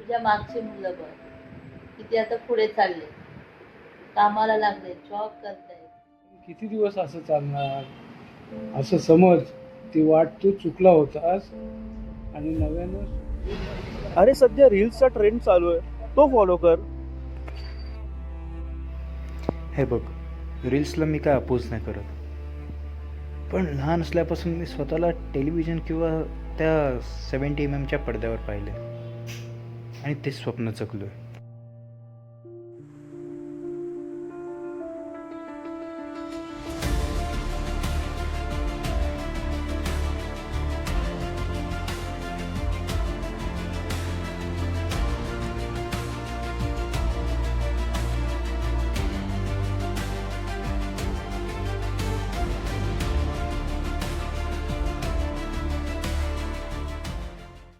तुझ्या मागची मुलं बघ, किती आता पुढे चालले, कामाला लागले, जॉब करतायत. किती दिवस असं चालणार? असं समज ती वाट तू चुकला होतास आणि नव्यानं. अरे सध्या रील्सचा ट्रेंड चालू आहे, तो फॉलो कर. हे बघ, रील्सला मी काय अपोज नाही करत, पण लहान असल्यापासून मी स्वतःला टेलिव्हिजन किंवा त्या 70 mm च्या पडद्यावर पाहिले आणि ते स्वप्न जगलो आहे.